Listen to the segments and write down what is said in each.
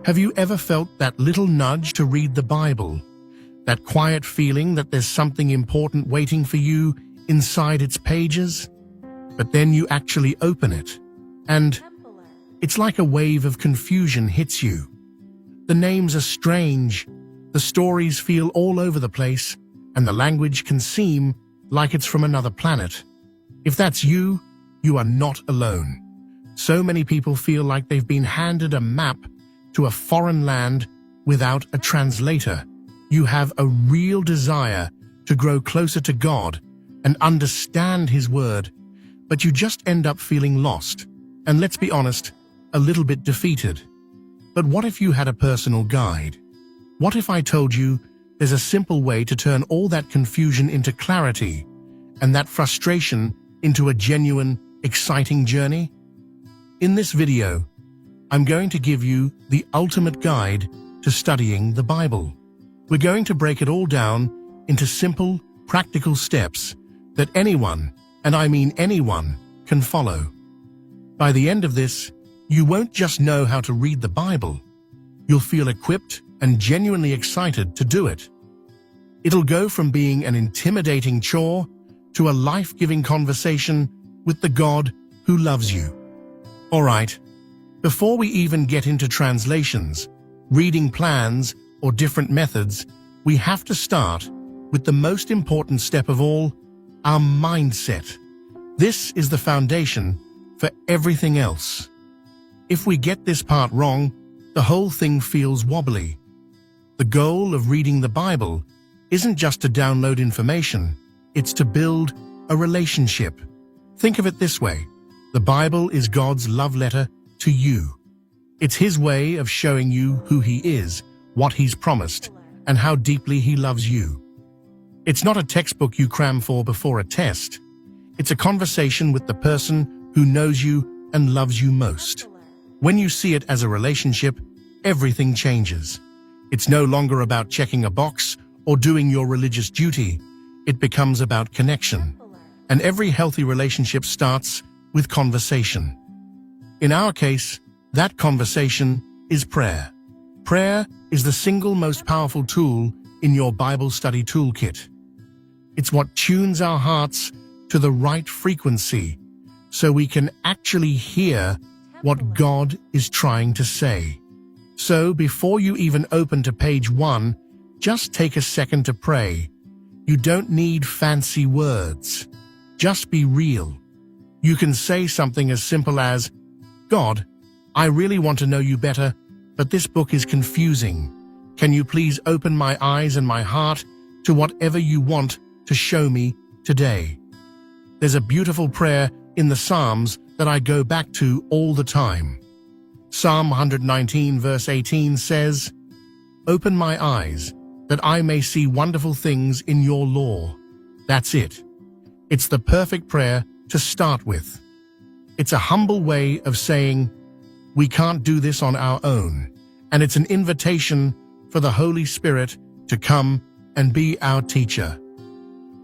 Have you ever felt that little nudge to read the Bible? That quiet feeling that there's something important waiting for you inside its pages? But then you actually open it, and it's like a wave of confusion hits you. The names are strange, the stories feel all over the place, and the language can seem like it's from another planet. If that's you, you are not alone. So many people feel like they've been handed a map to a foreign land without a translator. You have a real desire to grow closer to God and understand His Word, but you just end up feeling lost, and let's be honest, a little bit defeated. But what if you had a personal guide? What if I told you there's a simple way to turn all that confusion into clarity and that frustration into a genuine, exciting journey? In this video, I'm going to give you the ultimate guide to studying the Bible. We're going to break it all down into simple, practical steps that anyone, and I mean anyone, can follow. By the end of this, you won't just know how to read the Bible. You'll feel equipped and genuinely excited to do it. It'll go from being an intimidating chore to a life-giving conversation with the God who loves you. All right, before we even get into translations, reading plans, or different methods, we have to start with the most important step of all, our mindset. This is the foundation for everything else. If we get this part wrong, the whole thing feels wobbly. The goal of reading the Bible isn't just to download information, it's to build a relationship. Think of it this way: the Bible is God's love letter to you. It's His way of showing you who He is, what He's promised, and how deeply He loves you. It's not a textbook you cram for before a test. It's a conversation with the person who knows you and loves you most. When you see it as a relationship, everything changes. It's no longer about checking a box or doing your religious duty. It becomes about connection. And every healthy relationship starts with conversation. In our case, that conversation is prayer. Prayer is the single most powerful tool in your Bible study toolkit. It's what tunes our hearts to the right frequency so we can actually hear what God is trying to say. So before you even open to page 1, just take a second to pray. You don't need fancy words. Just be real. You can say something as simple as, "God, I really want to know you better, but this book is confusing. Can you please open my eyes and my heart to whatever you want to show me today?" There's a beautiful prayer in the Psalms that I go back to all the time. Psalm 119 verse 18 says, "Open my eyes, that I may see wonderful things in your law." That's it. It's the perfect prayer to start with. It's a humble way of saying, we can't do this on our own, and it's an invitation for the Holy Spirit to come and be our teacher.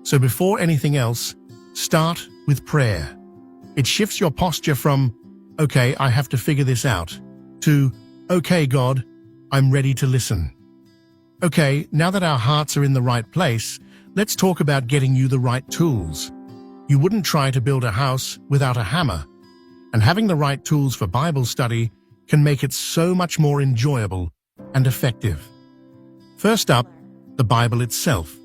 So before anything else, start with prayer. It shifts your posture from, "Okay, I have to figure this out," to, "Okay, God, I'm ready to listen." Okay, now that our hearts are in the right place, let's talk about getting you the right tools. You wouldn't try to build a house without a hammer, and having the right tools for Bible study can make it so much more enjoyable and effective. First up, the Bible itself.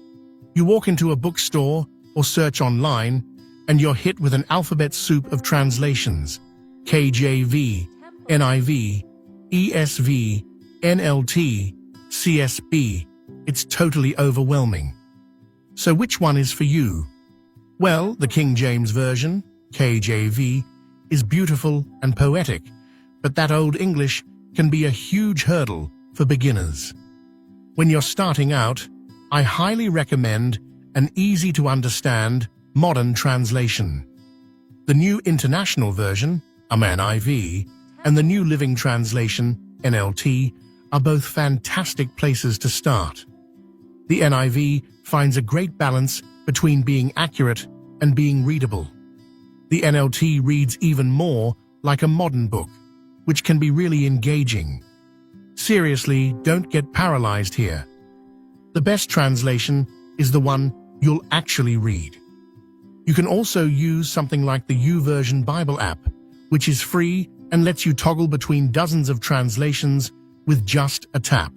You walk into a bookstore or search online, and you're hit with an alphabet soup of translations: KJV, NIV, ESV, NLT, CSB. It's totally overwhelming. So which one is for you? Well, the King James Version, KJV, is beautiful and poetic, but that Old English can be a huge hurdle for beginners. When you're starting out, I highly recommend an easy-to-understand modern translation. The New International Version, NIV, and the New Living Translation, NLT, are both fantastic places to start. The NIV finds a great balance between being accurate and being readable. The NLT reads even more like a modern book, which can be really engaging. Seriously, don't get paralyzed here. The best translation is the one you'll actually read. You can also use something like the YouVersion Bible app, which is free and lets you toggle between dozens of translations with just a tap.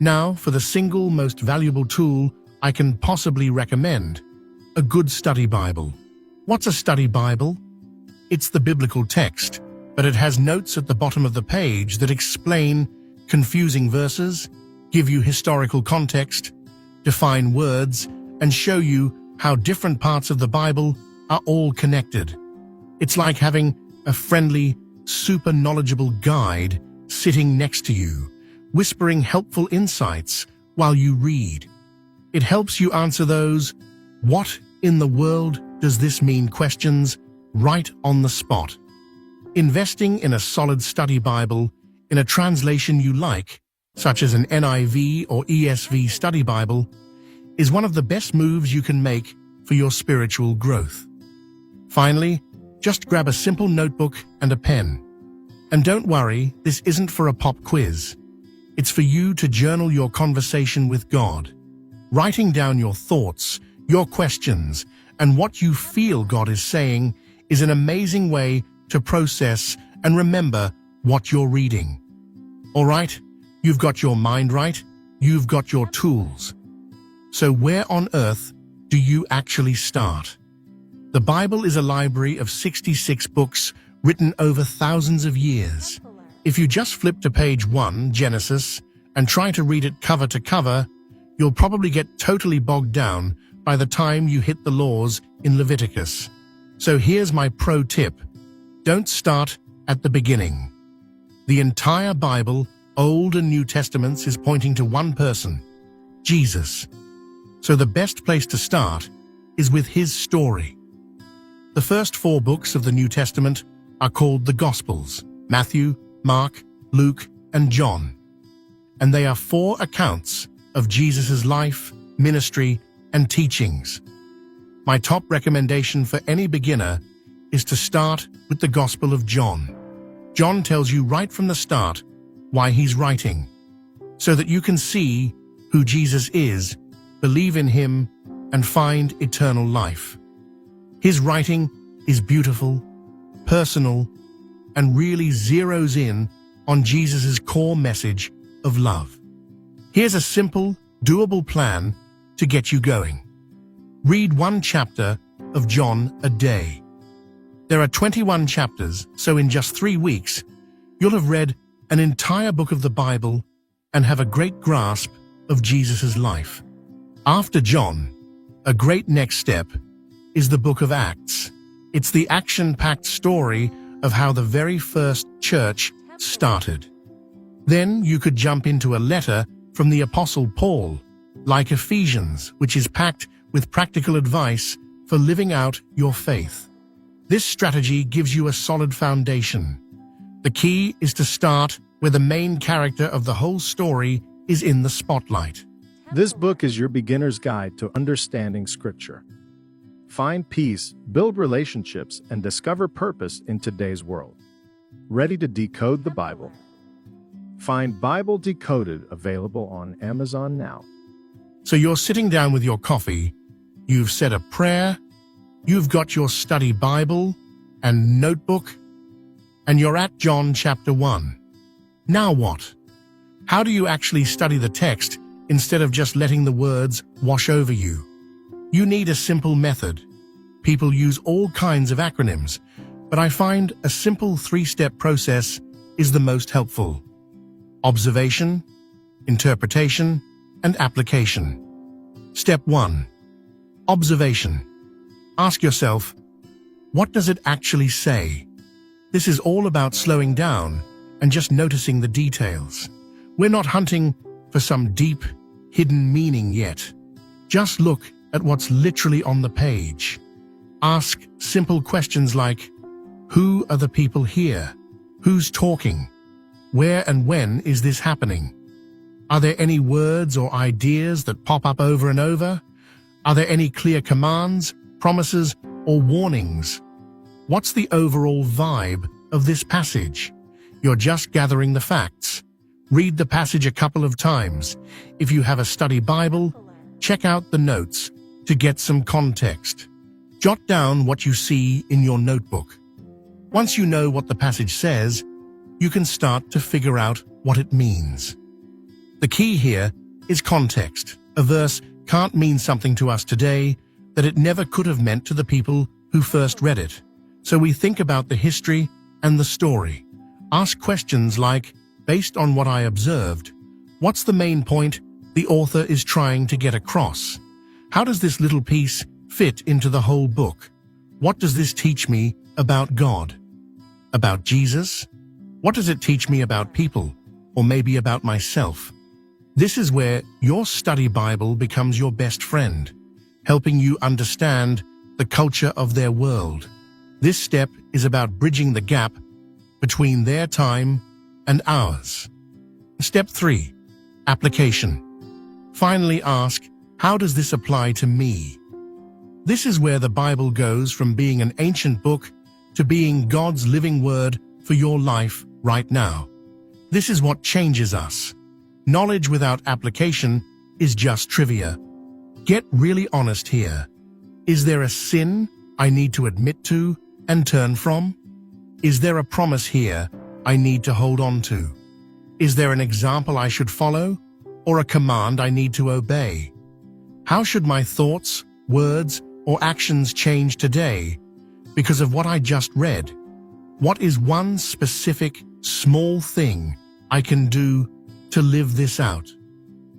Now, for the single most valuable tool I can possibly recommend, a good study Bible. What's a study Bible? It's the biblical text, but it has notes at the bottom of the page that explain confusing verses, give you historical context, define words, and show you how different parts of the Bible are all connected. It's like having a friendly, super knowledgeable guide sitting next to you, whispering helpful insights while you read. It helps you answer those "what in the world does this mean?" questions right on the spot. Investing in a solid study Bible in a translation you like, such as an NIV or ESV study Bible, is one of the best moves you can make for your spiritual growth. Finally, just grab a simple notebook and a pen. And don't worry, this isn't for a pop quiz. It's for you to journal your conversation with God. Writing down your thoughts, your questions, and what you feel God is saying is an amazing way to process and remember what you're reading. All right, you've got your mind right, you've got your tools. So where on earth do you actually start? The Bible is a library of 66 books written over thousands of years. If you just flip to page 1, Genesis, and try to read it cover to cover, you'll probably get totally bogged down by the time you hit the laws in Leviticus. So here's my pro tip. Don't start at the beginning. The entire Bible, Old and New Testaments, is pointing to one person, Jesus. So the best place to start is with his story. The first 4 books of the New Testament are called the Gospels: Matthew, Mark, Luke, and John. And they are 4 accounts of Jesus' life, ministry, and teachings. My top recommendation for any beginner is to start with the Gospel of John. John tells you right from the start why he's writing, so that you can see who Jesus is, believe in him, and find eternal life. His writing is beautiful, personal, and really zeroes in on Jesus' core message of love. Here's a simple, doable plan to get you going. Read 1 chapter of John a day. There are 21 chapters, so in just 3 weeks, you'll have read an entire book of the Bible and have a great grasp of Jesus' life. After John, a great next step is the book of Acts. It's the action-packed story of how the very first church started. Then you could jump into a letter from the Apostle Paul, like Ephesians, which is packed with practical advice for living out your faith. This strategy gives you a solid foundation. The key is to start where the main character of the whole story is in the spotlight. This book is your beginner's guide to understanding Scripture. Find peace, build relationships, and discover purpose in today's world. Ready to decode the Bible? Find Bible Decoded available on Amazon now. So you're sitting down with your coffee, you've said a prayer, you've got your study Bible and notebook, and you're at John chapter 1. Now what? How do you actually study the text instead of just letting the words wash over you? You need a simple method. People use all kinds of acronyms, but I find a simple 3-step process is the most helpful. Observation, interpretation, and application. Step 1. Observation. Ask yourself, what does it actually say? This is all about slowing down and just noticing the details. We're not hunting for some deep, hidden meaning yet. Just look at what's literally on the page. Ask simple questions like, who are the people here? Who's talking? Where and when is this happening? Are there any words or ideas that pop up over and over? Are there any clear commands, promises, or warnings? What's the overall vibe of this passage? You're just gathering the facts, Read the passage a couple of times. If you have a study Bible, check out the notes to get some context. Jot down what you see in your notebook. Once you know what the passage says, you can start to figure out what it means. The key here is context. A verse can't mean something to us today that it never could have meant to the people who first read it. So we think about the history and the story. Ask questions like, based on what I observed, what's the main point the author is trying to get across? How does this little piece fit into the whole book? What does this teach me about God? About Jesus? What does it teach me about people? Or maybe about myself? This is where your study Bible becomes your best friend, helping you understand the culture of their world. This step is about bridging the gap between their time and ours. Step 3. Application. Finally ask, how does this apply to me? This is where the Bible goes from being an ancient book to being God's living word for your life right now. This is what changes us. Knowledge without application is just trivia. Get really honest here. Is there a sin I need to admit to and turn from? Is there a promise here I need to hold on to? Is there an example I should follow or a command I need to obey? How should my thoughts, words, or actions change today because of what I just read? What is one specific, small thing I can do to live this out?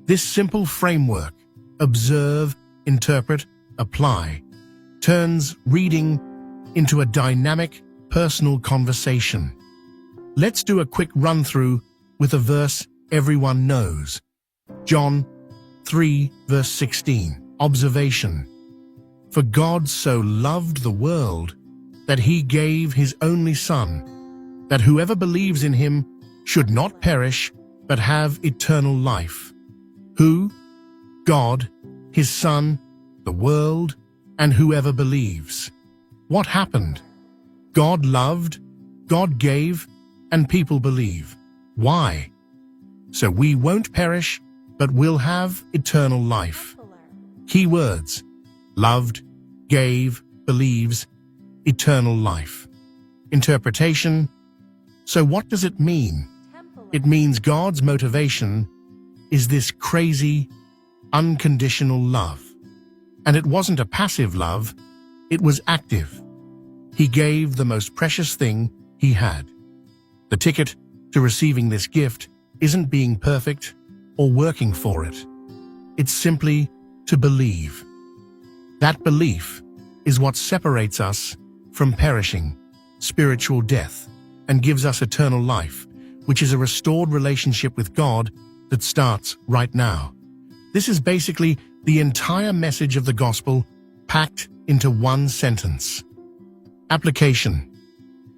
This simple framework, observe, interpret, apply, turns reading into a dynamic, personal conversation. Let's do a quick run-through with a verse everyone knows. John 3, verse 16. Observation. For God so loved the world that he gave his only Son, that whoever believes in him should not perish, but have eternal life. Who? God, his Son, the world, and whoever believes. What happened? God loved, God gave, and people believe. Why? So we won't perish, but will have eternal life. Key words: loved, gave, believes, eternal life. Interpretation. So what does it mean? It means God's motivation is this crazy, unconditional love. And it wasn't a passive love, it was active. He gave the most precious thing he had. The ticket to receiving this gift isn't being perfect or working for it. It's simply to believe. That belief is what separates us from perishing, spiritual death, and gives us eternal life, which is a restored relationship with God that starts right now. This is basically the entire message of the gospel packed into one sentence. Application.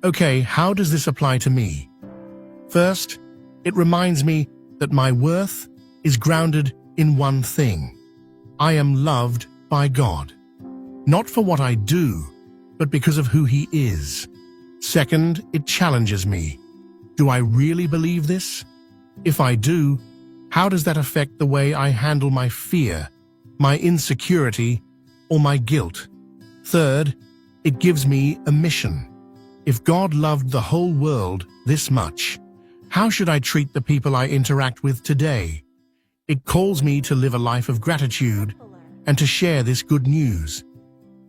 Okay, how does this apply to me? First, it reminds me that my worth is grounded in one thing. I am loved by God. Not for what I do, but because of who he is. Second, it challenges me. Do I really believe this? If I do, how does that affect the way I handle my fear, my insecurity, or my guilt? Third, it gives me a mission. If God loved the whole world this much, how should I treat the people I interact with today? It calls me to live a life of gratitude and to share this good news.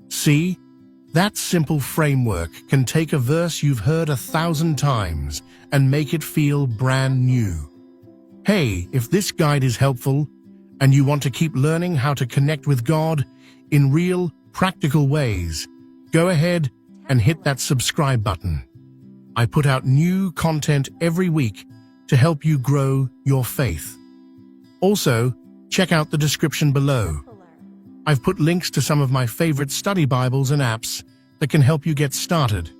See, that simple framework can take a verse you've heard 1,000 times and make it feel brand new. Hey, if this guide is helpful and you want to keep learning how to connect with God in real, practical ways, go ahead and hit that subscribe button. I put out new content every week to help you grow your faith. Also, check out the description below. I've put links to some of my favorite study Bibles and apps that can help you get started.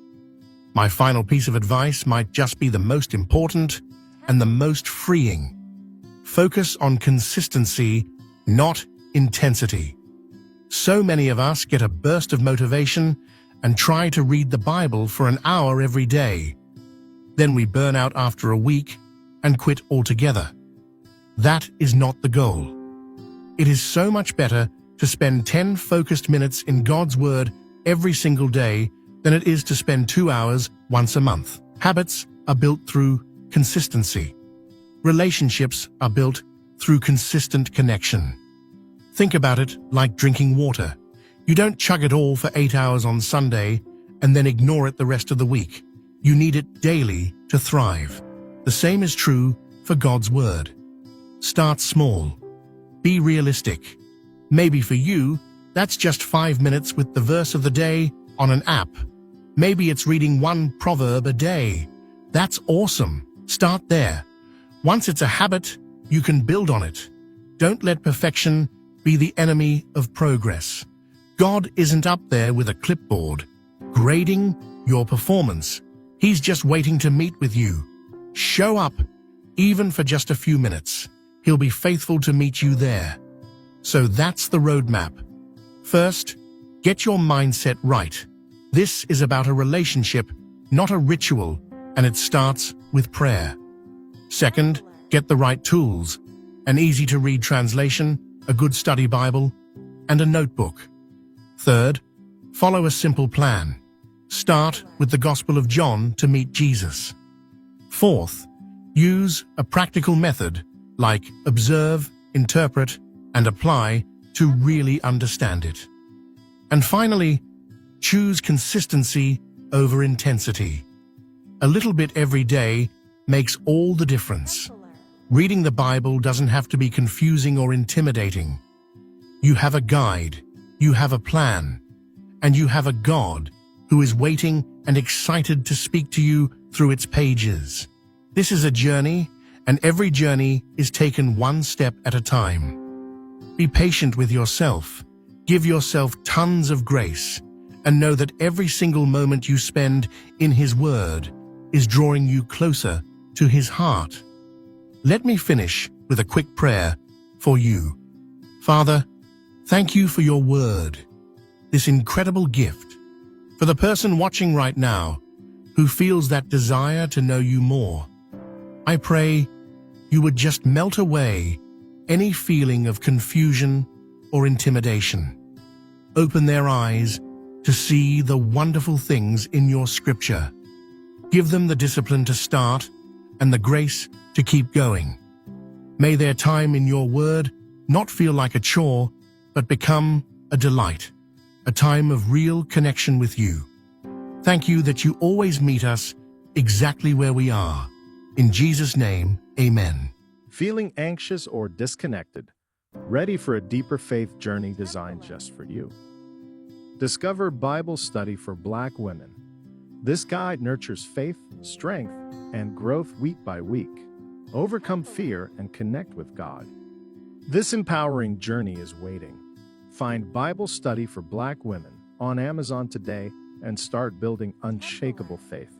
My final piece of advice might just be the most important and the most freeing. Focus on consistency, not intensity. So many of us get a burst of motivation and try to read the Bible for an hour every day. Then we burn out after a week and quit altogether. That is not the goal. It is so much better to spend 10 focused minutes in God's Word every single day than it is to spend 2 hours once a month. Habits are built through consistency. Relationships are built through consistent connection. Think about it like drinking water. You don't chug it all for 8 hours on Sunday and then ignore it the rest of the week. You need it daily to thrive. The same is true for God's Word. Start small. Be realistic. Maybe for you, that's just 5 minutes with the verse of the day on an app. Maybe it's reading one proverb a day. That's awesome. Start there. Once it's a habit, you can build on it. Don't let perfection be the enemy of progress. God isn't up there with a clipboard, grading your performance. He's just waiting to meet with you. Show up, even for just a few minutes. He'll be faithful to meet you there. So that's the roadmap. First, get your mindset right. This is about a relationship, not a ritual, and it starts with prayer. Second, get the right tools, an easy-to-read translation, a good study Bible, and a notebook. Third, follow a simple plan. Start with the Gospel of John to meet Jesus. Fourth, use a practical method like observe, interpret, and apply to really understand it. And finally, choose consistency over intensity. A little bit every day makes all the difference. Reading the Bible doesn't have to be confusing or intimidating. You have a guide, you have a plan, and you have a God who is waiting and excited to speak to you through its pages. This is a journey, and every journey is taken one step at a time. Be patient with yourself, give yourself tons of grace, and know that every single moment you spend in His Word is drawing you closer to His heart. Let me finish with a quick prayer for you. Father, thank you for your Word, this incredible gift. For the person watching right now who feels that desire to know you more, I pray you would just melt away any feeling of confusion or intimidation. Open their eyes to see the wonderful things in your scripture. Give them the discipline to start and the grace to keep going. May their time in your word not feel like a chore, but become a delight, a time of real connection with you. Thank you that you always meet us exactly where we are. In Jesus' name, amen. Feeling anxious or disconnected? Ready for a deeper faith journey designed just for you? Discover Bible Study for Black Women. This guide nurtures faith, strength, and growth week by week. Overcome fear and connect with God. This empowering journey is waiting. Find Bible Study for Black Women on Amazon today and start building unshakable faith.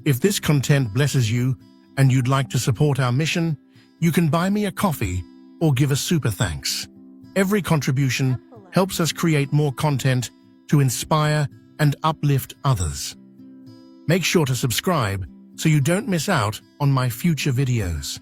If this content blesses you and you'd like to support our mission, you can buy me a coffee or give a super thanks. Every contribution helps us create more content to inspire and uplift others. Make sure to subscribe so you don't miss out on my future videos.